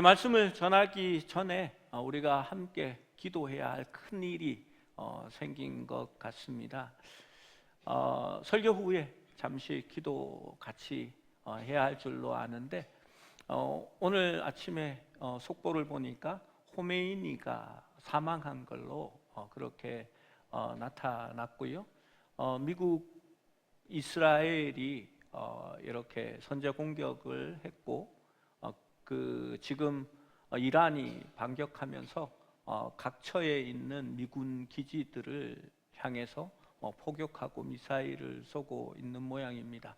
말씀을 전하기 전에 우리가 함께 기도해야 할 큰 일이 생긴 것 같습니다. 설교 후에 잠시 기도 같이 해야 할 줄로 아는데 오늘 아침에 속보를 보니까 호메이니가 사망한 걸로 그렇게 나타났고요. 미국, 이스라엘이 이렇게 선제 공격을 했고 지금 이란이 반격하면서 각처에 있는 미군 기지들을 향해서 포격하고 미사일을 쏘고 있는 모양입니다.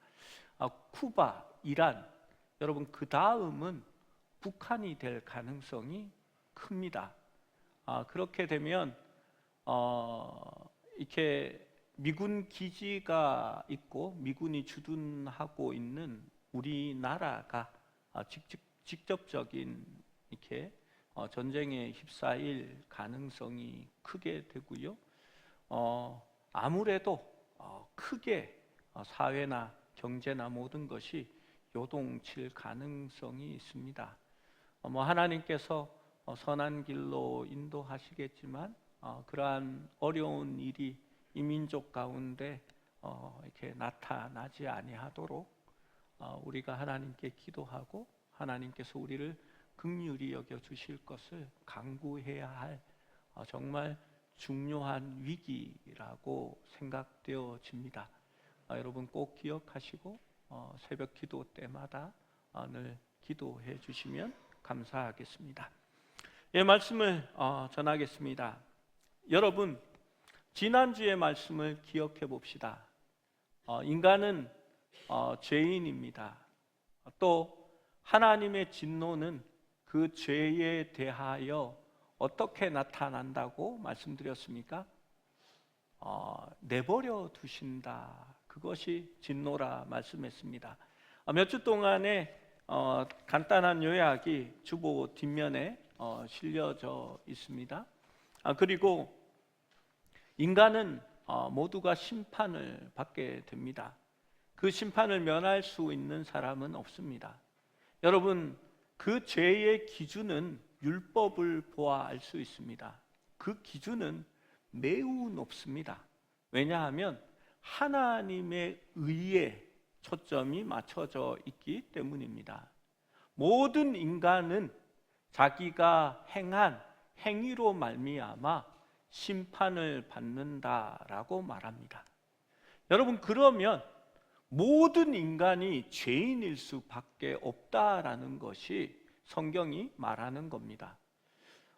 쿠바, 이란, 여러분 그 다음은 북한이 될 가능성이 큽니다. 그렇게 되면 이렇게 미군 기지가 있고 미군이 주둔하고 있는 우리나라가 직접적인 이렇게 전쟁에 휩싸일 가능성이 크게 되고요. 아무래도 크게 사회나 경제나 모든 것이 요동칠 가능성이 있습니다. 하나님께서 선한 길로 인도하시겠지만 그러한 어려운 일이 이 민족 가운데 이렇게 나타나지 아니하도록 우리가 하나님께 기도하고 하나님께서 우리를 긍휼히 여겨 주실 것을 간구해야 할 정말 중요한 위기라고 생각되어집니다. 여러분 꼭 기억하시고 새벽 기도 때마다 늘 기도해 주시면 감사하겠습니다. 말씀을 전하겠습니다. 여러분 지난주의 말씀을 기억해 봅시다. 인간은 죄인입니다. 또 하나님의 진노는 그 죄에 대하여 어떻게 나타난다고 말씀드렸습니까? 내버려 두신다. 그것이 진노라 말씀했습니다. 몇 주 동안에 간단한 요약이 주보 뒷면에 실려져 있습니다. 그리고 인간은 모두가 심판을 받게 됩니다. 그 심판을 면할 수 있는 사람은 없습니다. 여러분 그 죄의 기준은 율법을 보아 알 수 있습니다. 그 기준은 매우 높습니다. 왜냐하면 하나님의 의에 초점이 맞춰져 있기 때문입니다. 모든 인간은 자기가 행한 행위로 말미암아 심판을 받는다라고 말합니다. 여러분 그러면 모든 인간이 죄인일 수밖에 없다라는 것이 성경이 말하는 겁니다.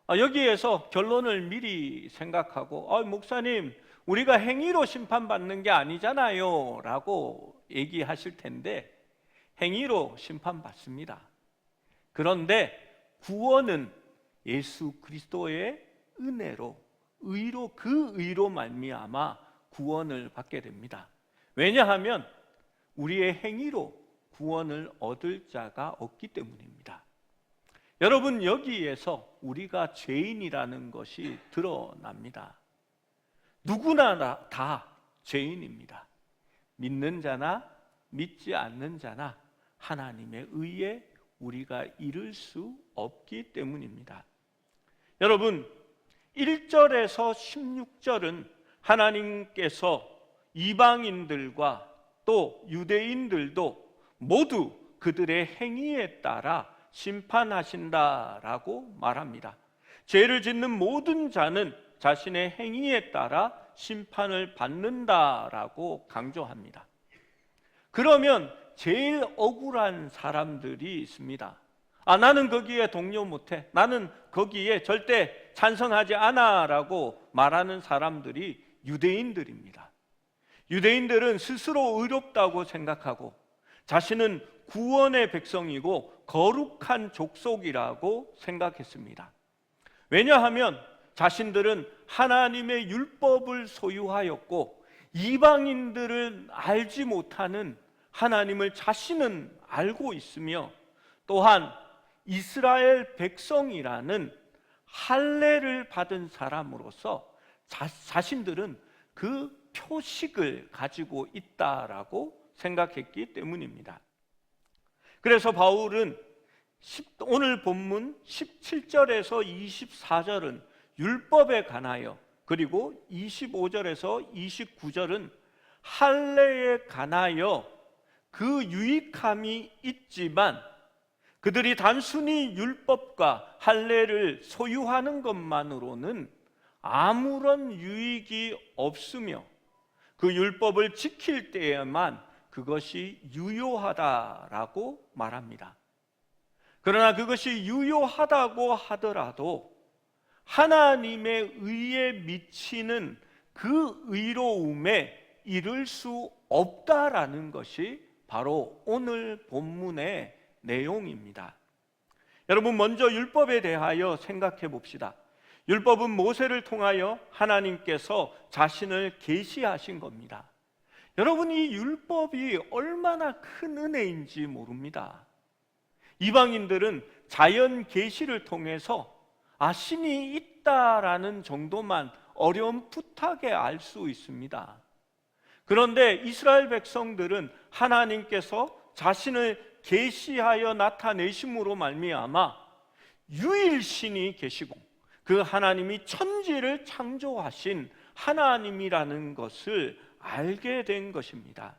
여기에서 결론을 미리 생각하고 목사님 우리가 행위로 심판받는 게 아니잖아요 라고 얘기하실 텐데 행위로 심판받습니다. 그런데 구원은 예수 그리스도의 은혜로 그 의로 말미암아 구원을 받게 됩니다. 왜냐하면 우리의 행위로 구원을 얻을 자가 없기 때문입니다. 여러분 여기에서 우리가 죄인이라는 것이 드러납니다. 누구나 다 죄인입니다. 믿는 자나 믿지 않는 자나 하나님의 의에 우리가 이를 수 없기 때문입니다. 여러분 1절에서 16절은 하나님께서 이방인들과 또 유대인들도 모두 그들의 행위에 따라 심판하신다라고 말합니다. 죄를 짓는 모든 자는 자신의 행위에 따라 심판을 받는다라고 강조합니다. 그러면 제일 억울한 사람들이 있습니다. 나는 거기에 동료 못해, 나는 거기에 절대 찬성하지 않아 라고 말하는 사람들이 유대인들입니다. 유대인들은 스스로 의롭다고 생각하고 자신은 구원의 백성이고 거룩한 족속이라고 생각했습니다. 왜냐하면 자신들은 하나님의 율법을 소유하였고 이방인들은 알지 못하는 하나님을 자신은 알고 있으며 또한 이스라엘 백성이라는 할례를 받은 사람으로서 자신들은 그 표식을 가지고 있다라고 생각했기 때문입니다. 그래서 바울은 오늘 본문 17절에서 24절은 율법에 관하여, 그리고 25절에서 29절은 할례에 관하여 그 유익함이 있지만 그들이 단순히 율법과 할례를 소유하는 것만으로는 아무런 유익이 없으며 그 율법을 지킬 때에만 그것이 유효하다라고 말합니다. 그러나 그것이 유효하다고 하더라도 하나님의 의에 미치는 그 의로움에 이를 수 없다라는 것이 바로 오늘 본문의 내용입니다. 여러분, 먼저 율법에 대하여 생각해 봅시다. 율법은 모세를 통하여 하나님께서 자신을 계시하신 겁니다. 여러분, 이 율법이 얼마나 큰 은혜인지 모릅니다. 이방인들은 자연 계시를 통해서 신이 있다라는 정도만 어렴풋하게 알 수 있습니다. 그런데 이스라엘 백성들은 하나님께서 자신을 계시하여 나타내심으로 말미암아 유일신이 계시고 그 하나님이 천지를 창조하신 하나님이라는 것을 알게 된 것입니다.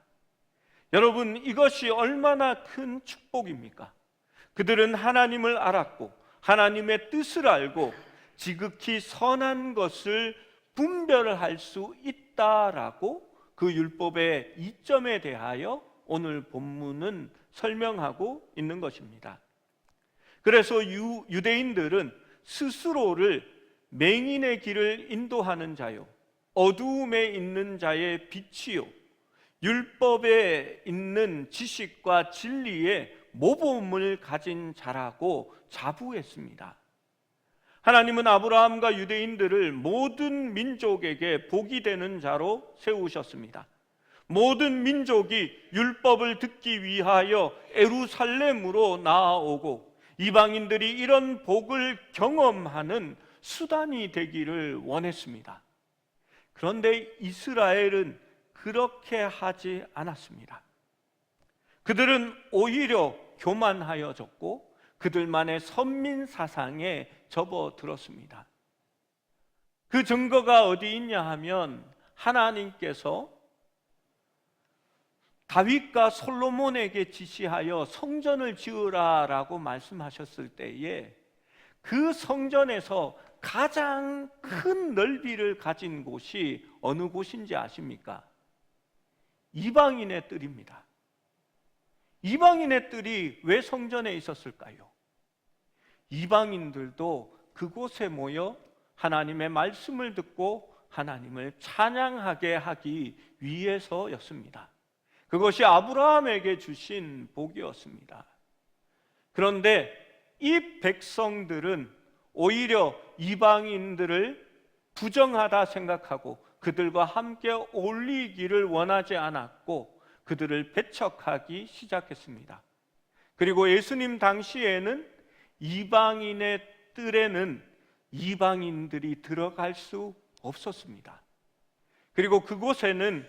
여러분, 이것이 얼마나 큰 축복입니까? 그들은 하나님을 알았고 하나님의 뜻을 알고 지극히 선한 것을 분별할 수 있다라고 그 율법의 이점에 대하여 오늘 본문은 설명하고 있는 것입니다. 그래서 유대인들은 스스로를 맹인의 길을 인도하는 자요, 어두움에 있는 자의 빛이요, 율법에 있는 지식과 진리의 모범을 가진 자라고 자부했습니다. 하나님은 아브라함과 유대인들을 모든 민족에게 복이 되는 자로 세우셨습니다. 모든 민족이 율법을 듣기 위하여 예루살렘으로 나아오고 이방인들이 이런 복을 경험하는 수단이 되기를 원했습니다. 그런데 이스라엘은 그렇게 하지 않았습니다. 그들은 오히려 교만하여졌고 그들만의 선민 사상에 접어들었습니다. 그 증거가 어디 있냐 하면 하나님께서 다윗과 솔로몬에게 지시하여 성전을 지으라라고 말씀하셨을 때에 그 성전에서 가장 큰 넓이를 가진 곳이 어느 곳인지 아십니까? 이방인의 뜰입니다. 이방인의 뜰이 왜 성전에 있었을까요? 이방인들도 그곳에 모여 하나님의 말씀을 듣고 하나님을 찬양하게 하기 위해서였습니다. 그것이 아브라함에게 주신 복이었습니다. 그런데 이 백성들은 오히려 이방인들을 부정하다 생각하고 그들과 함께 어울리기를 원하지 않았고 그들을 배척하기 시작했습니다. 그리고 예수님 당시에는 이방인의 뜰에는 이방인들이 들어갈 수 없었습니다. 그리고 그곳에는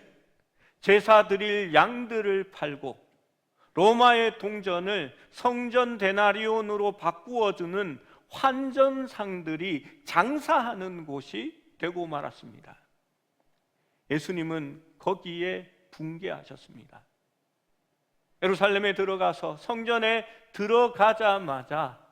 제사 드릴 양들을 팔고 로마의 동전을 성전 데나리온으로 바꾸어주는 환전상들이 장사하는 곳이 되고 말았습니다. 예수님은 거기에 붕괴하셨습니다. 예루살렘에 들어가서 성전에 들어가자마자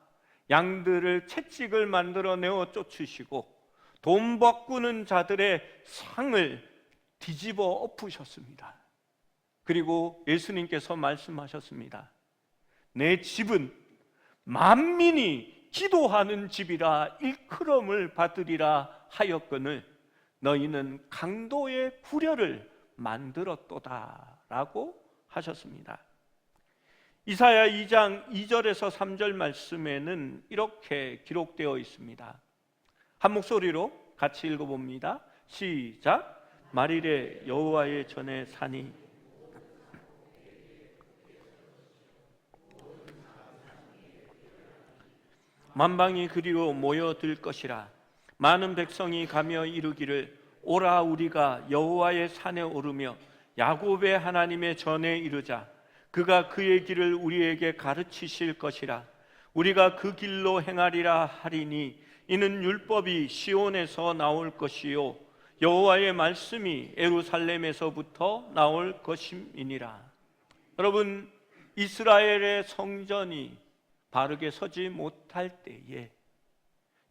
양들을 채찍을 만들어 내어 쫓으시고 돈 바꾸는 자들의 상을 뒤집어 엎으셨습니다. 그리고 예수님께서 말씀하셨습니다. 내 집은 만민이 기도하는 집이라 일컬음을 받으리라 하였거늘 너희는 강도의 구려를 만들었도다 라고 하셨습니다. 이사야 2장 2절에서 3절 말씀에는 이렇게 기록되어 있습니다. 한 목소리로 같이 읽어봅니다. 시작. 말일에 여호와의 전에 사니 만방이 그리로 모여들 것이라. 많은 백성이 가며 이르기를 오라 우리가 여호와의 산에 오르며 야곱의 하나님의 전에 이르자. 그가 그의 길을 우리에게 가르치실 것이라. 우리가 그 길로 행하리라 하리니 이는 율법이 시온에서 나올 것이요 여호와의 말씀이 예루살렘에서부터 나올 것임이니라. 여러분, 이스라엘의 성전이 바르게 서지 못할 때에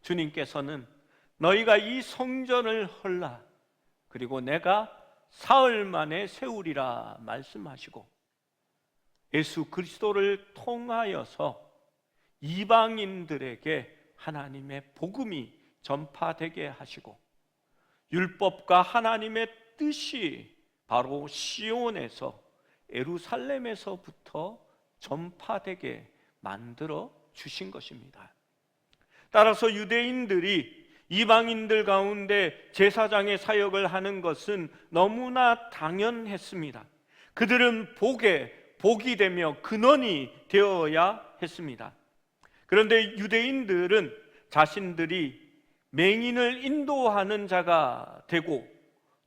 주님께서는 너희가 이 성전을 헐라, 그리고 내가 사흘 만에 세우리라 말씀하시고 예수 그리스도를 통하여서 이방인들에게 하나님의 복음이 전파되게 하시고 율법과 하나님의 뜻이 바로 시온에서 예루살렘에서부터 전파되게 만들어 주신 것입니다. 따라서 유대인들이 이방인들 가운데 제사장의 사역을 하는 것은 너무나 당연했습니다. 그들은 복이 되며 근원이 되어야 했습니다. 그런데 유대인들은 자신들이 맹인을 인도하는 자가 되고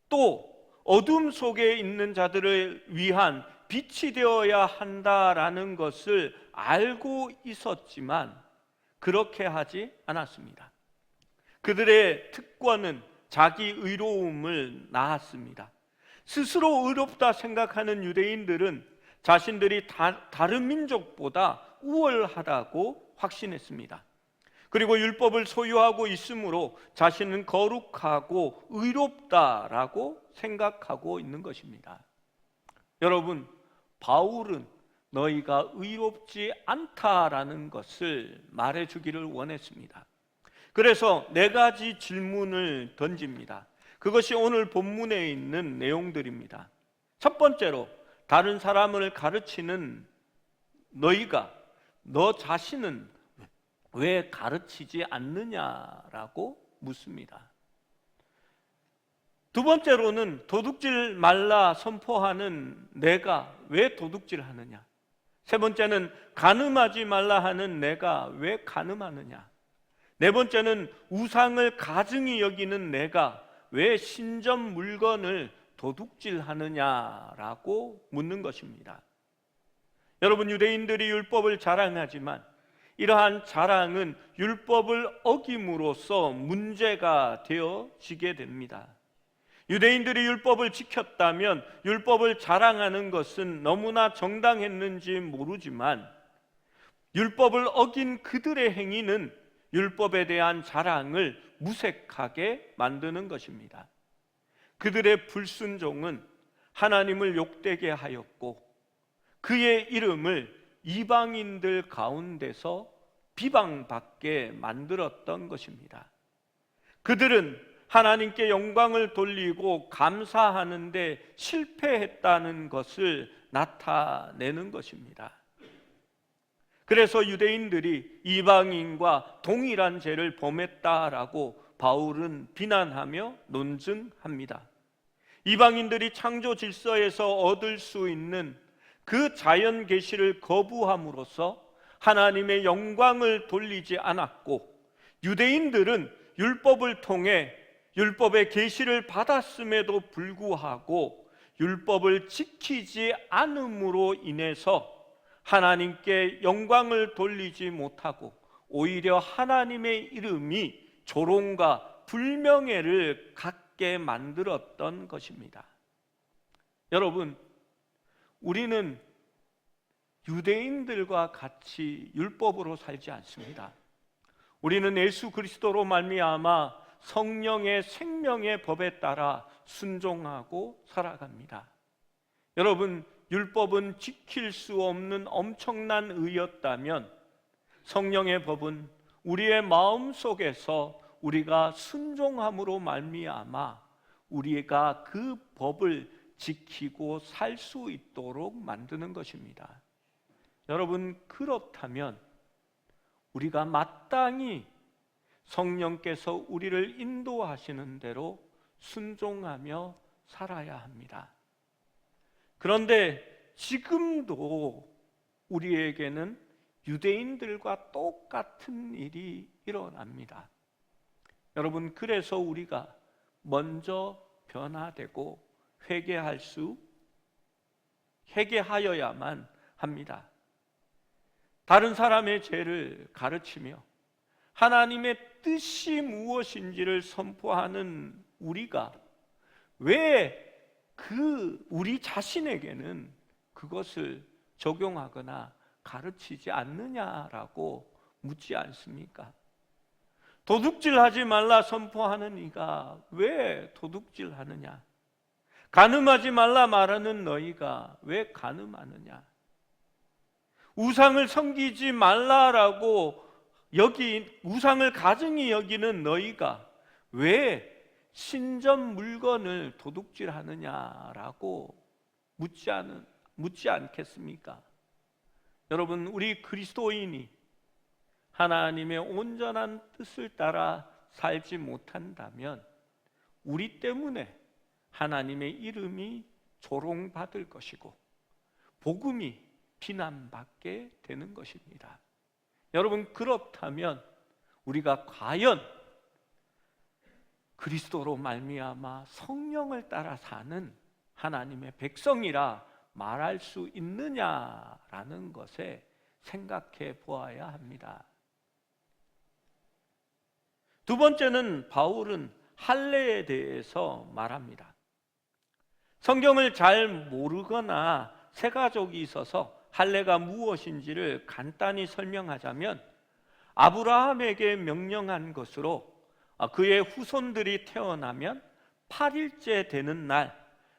또 어둠 속에 있는 자들을 위한 빛이 되어야 한다라는 것을 알고 있었지만 그렇게 하지 않았습니다. 그들의 특권은 자기 의로움을 낳았습니다. 스스로 의롭다 생각하는 유대인들은 자신들이 다른 민족보다 우월하다고 확신했습니다. 그리고 율법을 소유하고 있으므로 자신은 거룩하고 의롭다라고 생각하고 있는 것입니다. 여러분, 바울은 너희가 의롭지 않다라는 것을 말해주기를 원했습니다. 그래서 4가지 질문을 던집니다. 그것이 오늘 본문에 있는 내용들입니다. 첫 번째로, 다른 사람을 가르치는 너희가 너 자신은 왜 가르치지 않느냐라고 묻습니다. 두 번째로는 도둑질 말라 선포하는 내가 왜 도둑질하느냐. 세 번째는 간음하지 말라 하는 내가 왜 간음하느냐. 네 번째는 우상을 가증히 여기는 내가 왜 신전 물건을 도둑질하느냐라고 묻는 것입니다. 여러분, 유대인들이 율법을 자랑하지만 이러한 자랑은 율법을 어김으로써 문제가 되어지게 됩니다. 유대인들이 율법을 지켰다면 율법을 자랑하는 것은 너무나 정당했는지 모르지만 율법을 어긴 그들의 행위는 율법에 대한 자랑을 무색하게 만드는 것입니다. 그들의 불순종은 하나님을 욕되게 하였고 그의 이름을 이방인들 가운데서 비방받게 만들었던 것입니다. 그들은 하나님께 영광을 돌리고 감사하는데 실패했다는 것을 나타내는 것입니다. 그래서 유대인들이 이방인과 동일한 죄를 범했다라고 바울은 비난하며 논증합니다. 이방인들이 창조 질서에서 얻을 수 있는 그 자연 계시를 거부함으로써 하나님의 영광을 돌리지 않았고 유대인들은 율법을 통해 율법의 계시를 받았음에도 불구하고 율법을 지키지 않음으로 인해서 하나님께 영광을 돌리지 못하고 오히려 하나님의 이름이 조롱과 불명예를 갖게 만들었던 것입니다. 여러분, 우리는 유대인들과 같이 율법으로 살지 않습니다. 우리는 예수 그리스도로 말미암아 성령의 생명의 법에 따라 순종하고 살아갑니다. 여러분, 율법은 지킬 수 없는 엄청난 의였다면 성령의 법은 우리의 마음 속에서 우리가 순종함으로 말미암아 우리가 그 법을 지키고 살 수 있도록 만드는 것입니다. 여러분, 그렇다면 우리가 마땅히 성령께서 우리를 인도하시는 대로 순종하며 살아야 합니다. 그런데 지금도 우리에게는 유대인들과 똑같은 일이 일어납니다. 여러분, 그래서 우리가 먼저 변화되고 회개하여야만 합니다. 다른 사람의 죄를 가르치며 하나님의 뜻이 무엇인지를 선포하는 우리가 왜 우리 자신에게는 그것을 적용하거나 가르치지 않느냐라고 묻지 않습니까? 도둑질하지 말라 선포하는 이가 왜 도둑질하느냐? 간음하지 말라 말하는 너희가 왜 간음하느냐? 우상을 섬기지 말라라고 우상을 가증히 여기는 너희가 왜 신전 물건을 도둑질하느냐라고 묻지 않겠습니까? 여러분, 우리 그리스도인이 하나님의 온전한 뜻을 따라 살지 못한다면 우리 때문에 하나님의 이름이 조롱받을 것이고 복음이 비난받게 되는 것입니다. 여러분, 그렇다면 우리가 과연 그리스도로 말미암아 성령을 따라 사는 하나님의 백성이라 말할 수 있느냐라는 것에 생각해 보아야 합니다. 두 번째는 바울은 할례에 대해서 말합니다. 성경을 잘 모르거나 새가족이 있어서 할례가 무엇인지를 간단히 설명하자면 아브라함에게 명령한 것으로 그의 후손들이 태어나면 8일째 되는 날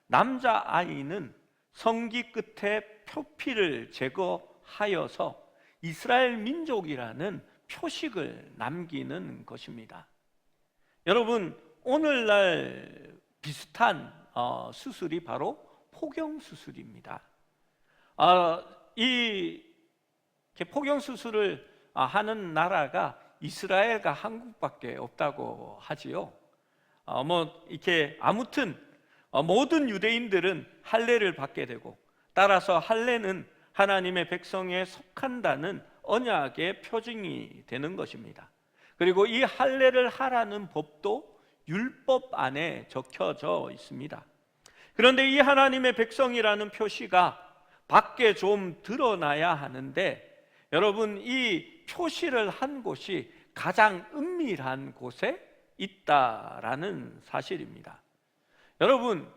남자아이는 성기 끝에 표피를 제거하여서 이스라엘 민족이라는 표식을 남기는 것입니다. 여러분, 오늘날 비슷한 수술이 바로 포경수술입니다. 이 포경수술을 하는 나라가 이스라엘과 한국밖에 없다고 하지요. 이렇게 아무튼 모든 유대인들은 할례를 받게 되고 따라서 할례는 하나님의 백성에 속한다는 언약의 표징이 되는 것입니다. 그리고 이 할례를 하라는 법도 율법 안에 적혀져 있습니다. 그런데 이 하나님의 백성이라는 표시가 밖에 좀 드러나야 하는데 여러분, 이 표시를 한 곳이 가장 은밀한 곳에 있다라는 사실입니다. 여러분,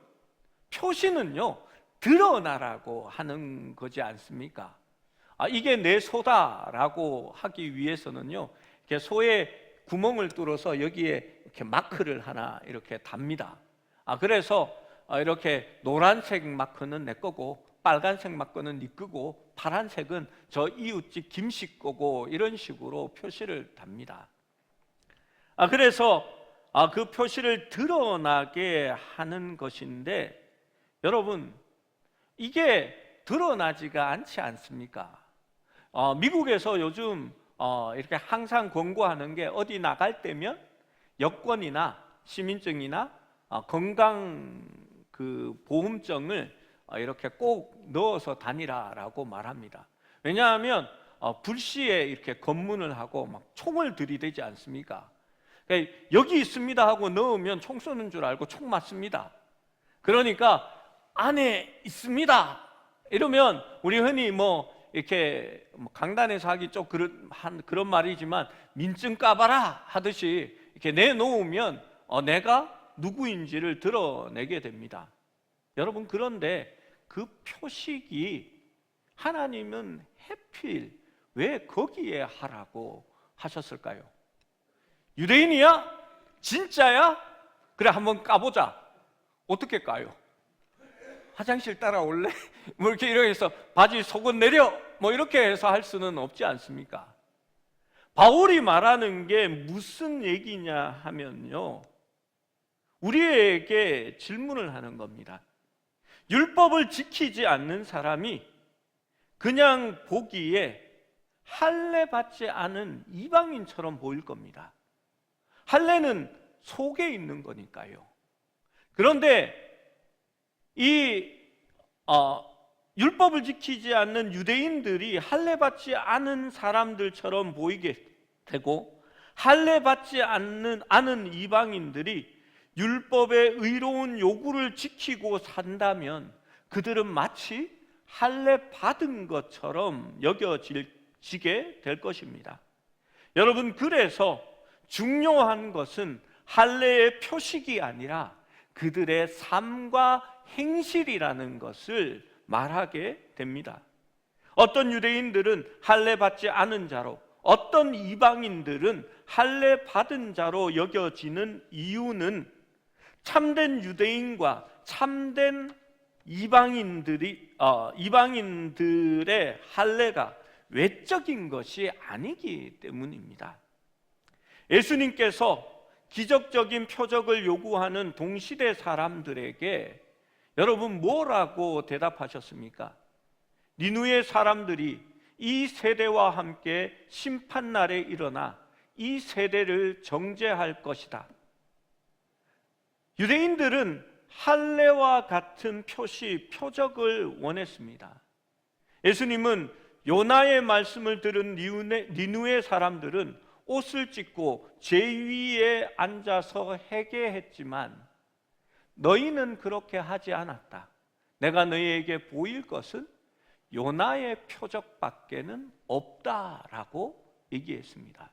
표시는요 드러나라고 하는 거지 않습니까? 이게 내 소다라고 하기 위해서는요 이렇게 소의 구멍을 뚫어서 여기에 이렇게 마크를 하나 이렇게 답니다. 그래서 이렇게 노란색 마크는 내 거고 빨간색 마크는 네 거고 파란색은 저 이웃집 김씨 거고 이런 식으로 표시를 답니다. 그래서 그 표시를 드러나게 하는 것인데 여러분, 이게 드러나지가 않지 않습니까? 미국에서 요즘 이렇게 항상 권고하는 게 어디 나갈 때면 여권이나 시민증이나 건강 보험증을 이렇게 꼭 넣어서 다니라라고 말합니다. 왜냐하면 불시에 이렇게 검문을 하고 막 총을 들이대지 않습니까? 그러니까 여기 있습니다 하고 넣으면 총 쏘는 줄 알고 총 맞습니다. 그러니까 안에 있습니다 이러면 우리 흔히 이렇게 강단에서 하기 좀 그런 말이지만 민증 까봐라 하듯이 이렇게 내놓으면 내가 누구인지를 드러내게 됩니다. 여러분, 그런데 그 표식이 하나님은 해필 왜 거기에 하라고 하셨을까요? 유대인이야? 진짜야? 그래, 한번 까보자. 어떻게 까요? 화장실 따라올래? 이렇게 해서 바지 속옷 내려! 이렇게 해서 할 수는 없지 않습니까? 바울이 말하는 게 무슨 얘기냐 하면요, 우리에게 질문을 하는 겁니다. 율법을 지키지 않는 사람이 그냥 보기에 할례 받지 않은 이방인처럼 보일 겁니다. 할례는 속에 있는 거니까요. 그런데 이 율법을 지키지 않는 유대인들이 할례 받지 않은 사람들처럼 보이게 되고 할례 받지 않은 이방인들이 율법의 의로운 요구를 지키고 산다면 그들은 마치 할례 받은 것처럼 여겨질 지게 될 것입니다. 여러분, 그래서 중요한 것은 할례의 표식이 아니라 그들의 삶과 행실이라는 것을 말하게 됩니다. 어떤 유대인들은 할례 받지 않은 자로, 어떤 이방인들은 할례 받은 자로 여겨지는 이유는 참된 유대인과 참된 이방인들의 할례가 외적인 것이 아니기 때문입니다. 예수님께서 기적적인 표적을 요구하는 동시대 사람들에게 여러분 뭐라고 대답하셨습니까? 니누의 사람들이 이 세대와 함께 심판날에 일어나 이 세대를 정죄할 것이다. 유대인들은 할례와 같은 표적을 원했습니다. 예수님은 요나의 말씀을 들은 니누의 사람들은 옷을 찢고 제위에 앉아서 회개했지만 너희는 그렇게 하지 않았다. 내가 너희에게 보일 것은 요나의 표적밖에는 없다라고 얘기했습니다.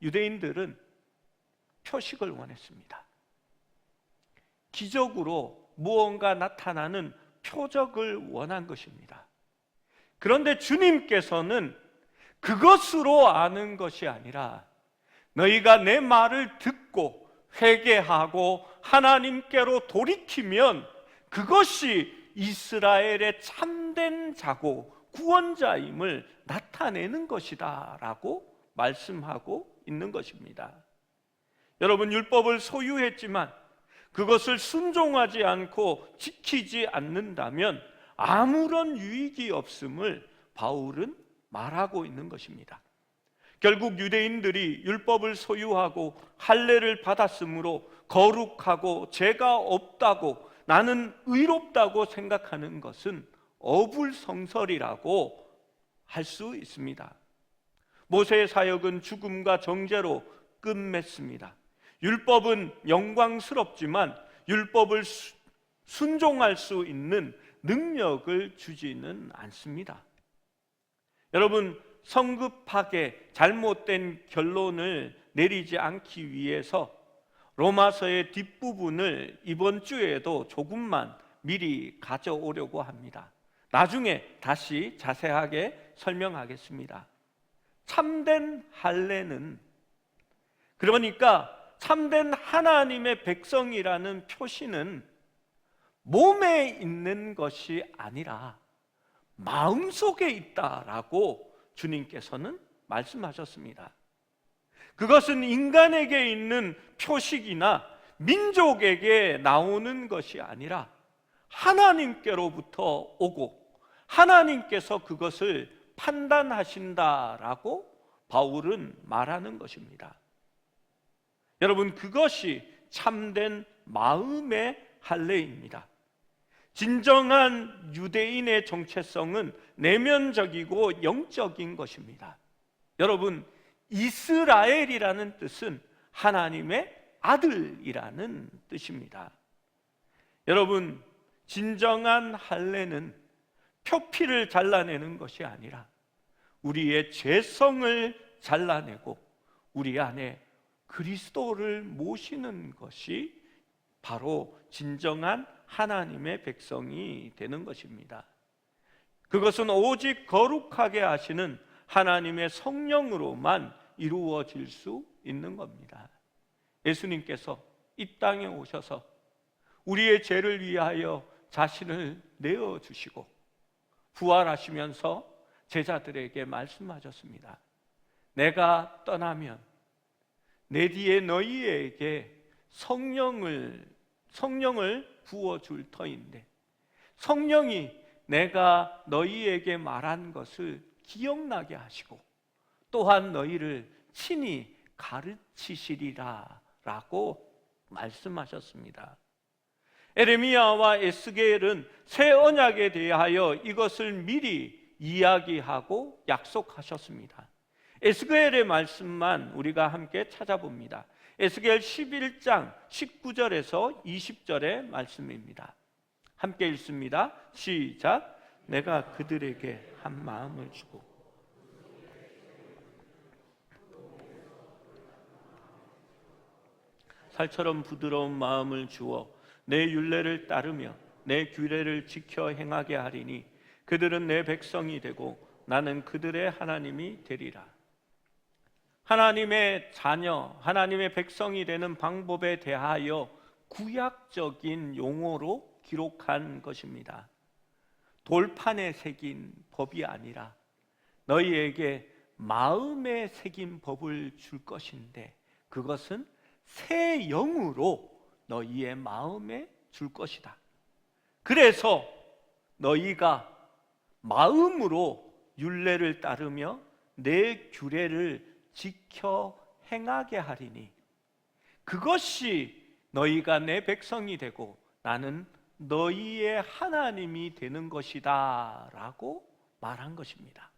유대인들은 표식을 원했습니다. 기적으로 무언가 나타나는 표적을 원한 것입니다. 그런데 주님께서는 그것으로 아는 것이 아니라 너희가 내 말을 듣고 회개하고 하나님께로 돌이키면 그것이 이스라엘의 참된 자고 구원자임을 나타내는 것이다 라고 말씀하고 있는 것입니다. 여러분, 율법을 소유했지만 그것을 순종하지 않고 지키지 않는다면 아무런 유익이 없음을 바울은 말하고 있는 것입니다. 결국 유대인들이 율법을 소유하고 할례를 받았으므로 거룩하고 죄가 없다고, 나는 의롭다고 생각하는 것은 어불성설이라고 할 수 있습니다. 모세의 사역은 죽음과 정죄로 끝맺습니다. 율법은 영광스럽지만 율법을 순종할 수 있는 능력을 주지는 않습니다. 여러분, 성급하게 잘못된 결론을 내리지 않기 위해서 로마서의 뒷부분을 이번 주에도 조금만 미리 가져오려고 합니다. 나중에 다시 자세하게 설명하겠습니다. 참된 할례는, 그러니까 참된 하나님의 백성이라는 표시는 몸에 있는 것이 아니라 마음속에 있다라고 주님께서는 말씀하셨습니다. 그것은 인간에게 있는 표식이나 민족에게 나오는 것이 아니라 하나님께로부터 오고 하나님께서 그것을 판단하신다라고 바울은 말하는 것입니다. 여러분, 그것이 참된 마음의 할례입니다. 진정한 유대인의 정체성은 내면적이고 영적인 것입니다. 여러분, 이스라엘이라는 뜻은 하나님의 아들이라는 뜻입니다. 여러분, 진정한 할례는 표피를 잘라내는 것이 아니라 우리의 죄성을 잘라내고 우리 안에 그리스도를 모시는 것이 바로 진정한 하나님의 백성이 되는 것입니다. 그것은 오직 거룩하게 하시는 하나님의 성령으로만 이루어질 수 있는 겁니다. 예수님께서 이 땅에 오셔서 우리의 죄를 위하여 자신을 내어주시고 부활하시면서 제자들에게 말씀하셨습니다. 내가 떠나면 내 뒤에 너희에게 성령을 부어줄 터인데 성령이 내가 너희에게 말한 것을 기억나게 하시고 또한 너희를 친히 가르치시리라 라고 말씀하셨습니다. 에레미야와 에스겔은 새 언약에 대하여 이것을 미리 이야기하고 약속하셨습니다. 에스겔의 말씀만 우리가 함께 찾아봅니다. 에스겔 11장 19절에서 20절의 말씀입니다. 함께 읽습니다. 시작. 내가 그들에게 한 마음을 주고 살처럼 부드러운 마음을 주어 내 율례를 따르며 내 규례를 지켜 행하게 하리니 그들은 내 백성이 되고 나는 그들의 하나님이 되리라. 하나님의 자녀, 하나님의 백성이 되는 방법에 대하여 구약적인 용어로 기록한 것입니다. 돌판에 새긴 법이 아니라 너희에게 마음에 새긴 법을 줄 것인데 그것은 새 영으로 너희의 마음에 줄 것이다. 그래서 너희가 마음으로 율례를 따르며 내 규례를 지켜 행하게 하리니 그것이 너희가 내 백성이 되고 나는 너희의 하나님이 되는 것이다 라고 말한 것입니다.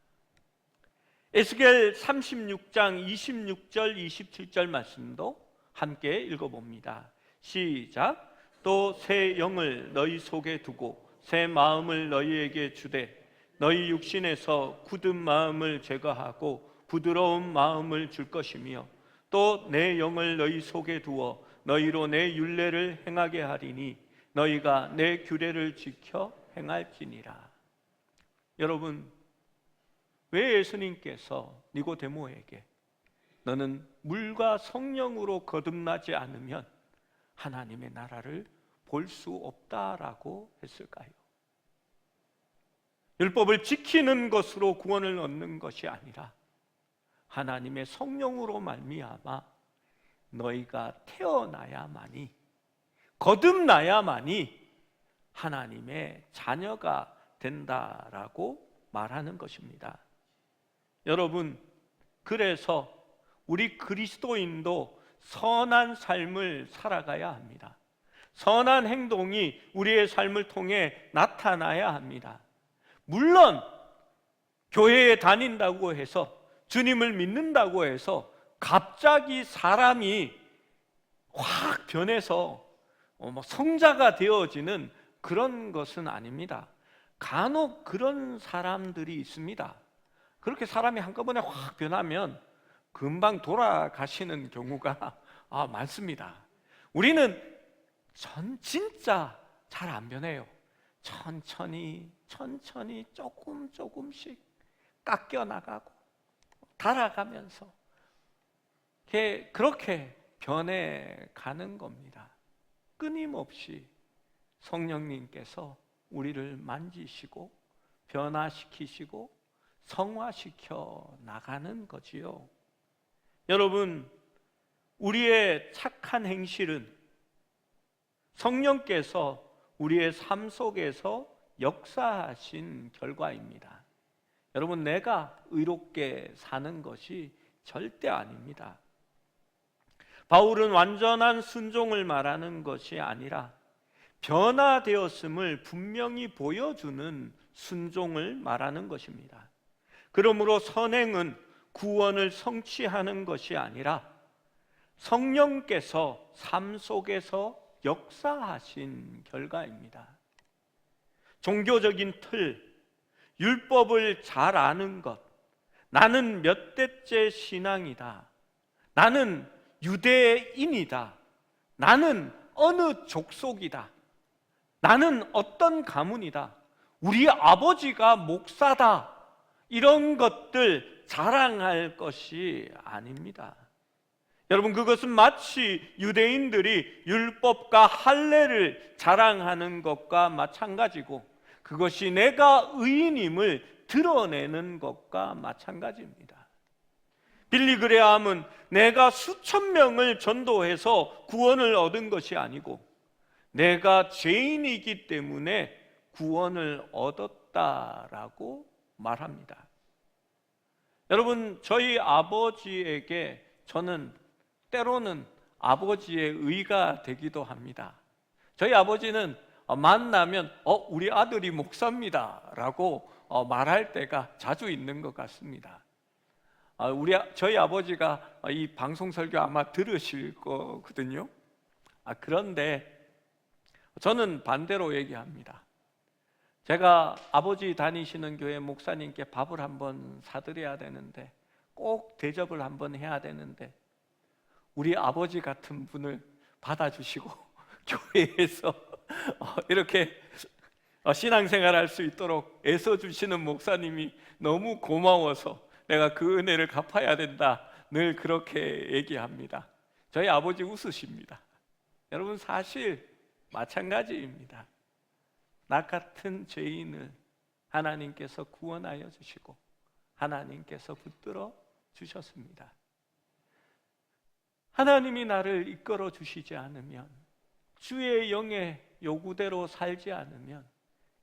에스겔 36장 26절 27절 말씀도 함께 읽어봅니다. 시작. 또 새 영을 너희 속에 두고 새 마음을 너희에게 주되 너희 육신에서 굳은 마음을 제거하고 부드러운 마음을 줄 것이며 또 내 영을 너희 속에 두어 너희로 내 율례를 행하게 하리니 너희가 내 규례를 지켜 행할지니라. 여러분, 왜 예수님께서 니고데모에게 너는 물과 성령으로 거듭나지 않으면 하나님의 나라를 볼 수 없다라고 했을까요? 율법을 지키는 것으로 구원을 얻는 것이 아니라 하나님의 성령으로 말미암아 너희가 태어나야만이, 거듭나야만이 하나님의 자녀가 된다라고 말하는 것입니다. 여러분, 그래서 우리 그리스도인도 선한 삶을 살아가야 합니다. 선한 행동이 우리의 삶을 통해 나타나야 합니다. 물론 교회에 다닌다고 해서, 주님을 믿는다고 해서 갑자기 사람이 확 변해서 성자가 되어지는 그런 것은 아닙니다. 간혹 그런 사람들이 있습니다. 그렇게 사람이 한꺼번에 확 변하면 금방 돌아가시는 경우가 많습니다. 우리는 진짜 잘 안 변해요. 천천히 조금씩 깎여 나가고 달아가면서 그렇게 변해가는 겁니다. 끊임없이 성령님께서 우리를 만지시고 변화시키시고 성화시켜 나가는 거지요. 여러분, 우리의 착한 행실은 성령께서 우리의 삶 속에서 역사하신 결과입니다. 여러분, 내가 의롭게 사는 것이 절대 아닙니다. 바울은 완전한 순종을 말하는 것이 아니라 변화되었음을 분명히 보여주는 순종을 말하는 것입니다. 그러므로 선행은 구원을 성취하는 것이 아니라 성령께서 삶 속에서 역사하신 결과입니다. 종교적인 틀, 율법을 잘 아는 것, 나는 몇 대째 신앙이다, 나는 유대인이다, 나는 어느 족속이다, 나는 어떤 가문이다, 우리 아버지가 목사다, 이런 것들 자랑할 것이 아닙니다. 여러분, 그것은 마치 유대인들이 율법과 할례를 자랑하는 것과 마찬가지고 그것이 내가 의인임을 드러내는 것과 마찬가지입니다. 빌리 그레함은 내가 수천 명을 전도해서 구원을 얻은 것이 아니고 내가 죄인이기 때문에 구원을 얻었다라고 말합니다. 여러분, 저희 아버지에게 저는 때로는 아버지의 의가 되기도 합니다. 저희 아버지는 만나면 우리 아들이 목사입니다 라고 말할 때가 자주 있는 것 같습니다. 저희 아버지가 이 방송 설교 아마 들으실 거거든요. 그런데 저는 반대로 얘기합니다. 제가 아버지 다니시는 교회 목사님께 밥을 한번 사드려야 되는데, 꼭 대접을 한번 해야 되는데 우리 아버지 같은 분을 받아주시고 교회에서 이렇게 신앙생활할 수 있도록 애써주시는 목사님이 너무 고마워서 내가 그 은혜를 갚아야 된다, 늘 그렇게 얘기합니다. 저희 아버지 웃으십니다. 여러분, 사실 마찬가지입니다. 나 같은 죄인을 하나님께서 구원하여 주시고 하나님께서 붙들어 주셨습니다. 하나님이 나를 이끌어 주시지 않으면, 주의 영의 요구대로 살지 않으면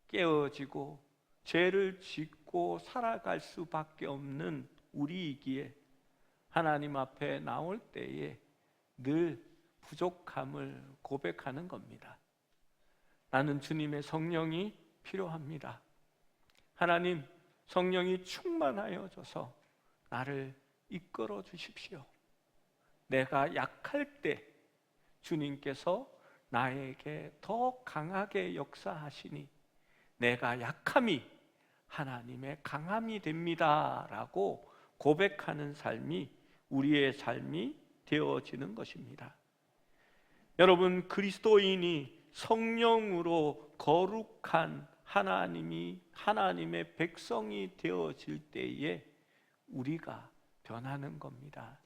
깨어지고 죄를 짓고 살아갈 수밖에 없는 우리이기에 하나님 앞에 나올 때에 늘 부족함을 고백하는 겁니다. 나는 주님의 성령이 필요합니다. 하나님, 성령이 충만하여 줘서 나를 이끌어 주십시오. 내가 약할 때 주님께서 나에게 더 강하게 역사하시니 내가 약함이 하나님의 강함이 됩니다 라고 고백하는 삶이 우리의 삶이 되어지는 것입니다. 여러분, 그리스도인이 성령으로 거룩한 하나님의 백성이 되어질 때에 우리가 변하는 겁니다.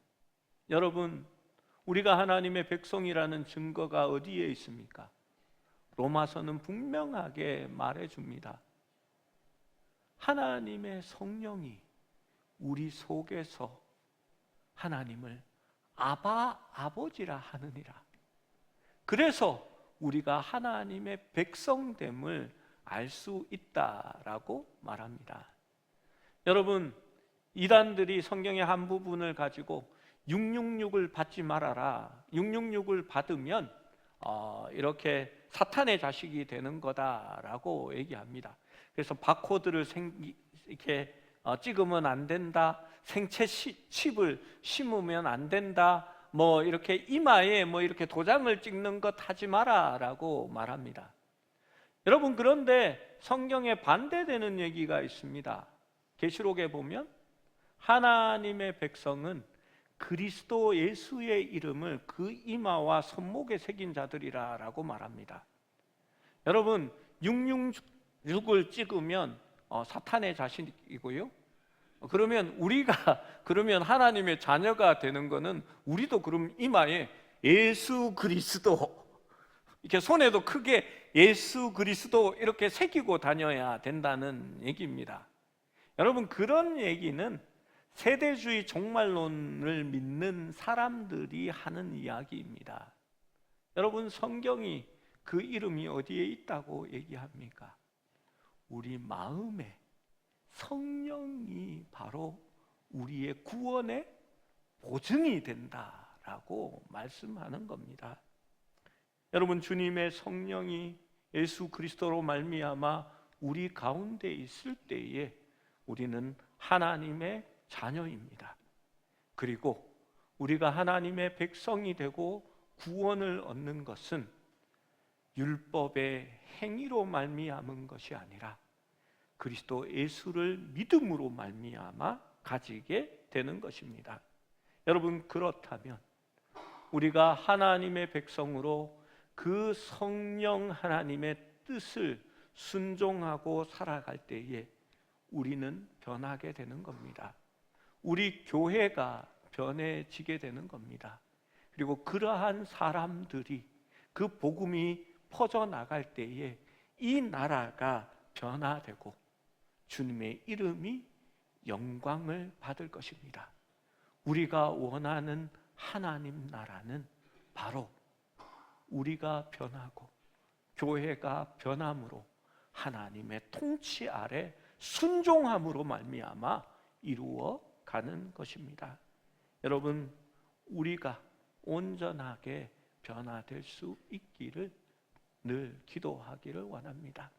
여러분, 우리가 하나님의 백성이라는 증거가 어디에 있습니까? 로마서는 분명하게 말해줍니다. 하나님의 성령이 우리 속에서 하나님을 아바, 아버지라 하느니라. 그래서 우리가 하나님의 백성됨을 알 수 있다라고 말합니다. 여러분, 이단들이 성경의 한 부분을 가지고 666을 받지 말아라, 666을 받으면 이렇게 사탄의 자식이 되는 거다라고 얘기합니다. 그래서 바코드를 이렇게 찍으면 안 된다, 생체 칩을 심으면 안 된다, 뭐 이렇게 이마에 뭐 이렇게 도장을 찍는 것 하지 마라라고 말합니다. 여러분, 그런데 성경에 반대되는 얘기가 있습니다. 계시록에 보면 하나님의 백성은 그리스도 예수의 이름을 그 이마와 손목에 새긴 자들이라고 말합니다. 여러분, 666을 찍으면 사탄의 자식이고요. 그러면 그러면 하나님의 자녀가 되는 것은 우리도 그럼 이마에 예수 그리스도, 이렇게 손에도 크게 예수 그리스도 이렇게 새기고 다녀야 된다는 얘기입니다. 여러분, 그런 얘기는 세대주의 종말론을 믿는 사람들이 하는 이야기입니다. 여러분, 성경이 그 이름이 어디에 있다고 얘기합니까? 우리 마음에 성령이 바로 우리의 구원의 보증이 된다라고 말씀하는 겁니다. 여러분, 주님의 성령이 예수 그리스도로 말미암아 우리 가운데 있을 때에 우리는 하나님의 자녀입니다. 그리고 우리가 하나님의 백성이 되고 구원을 얻는 것은 율법의 행위로 말미암은 것이 아니라 그리스도 예수를 믿음으로 말미암아 가지게 되는 것입니다. 여러분, 그렇다면 우리가 하나님의 백성으로 그 성령 하나님의 뜻을 순종하고 살아갈 때에 우리는 변하게 되는 겁니다. 우리 교회가 변해지게 되는 겁니다. 그리고 그러한 사람들이 그 복음이 퍼져나갈 때에 이 나라가 변화되고 주님의 이름이 영광을 받을 것입니다. 우리가 원하는 하나님 나라는 바로 우리가 변하고 교회가 변함으로 하나님의 통치 아래 순종함으로 말미암아 이루어가는 것입니다. 여러분, 우리가 온전하게 변화될 수 있기를 늘 기도하기를 원합니다.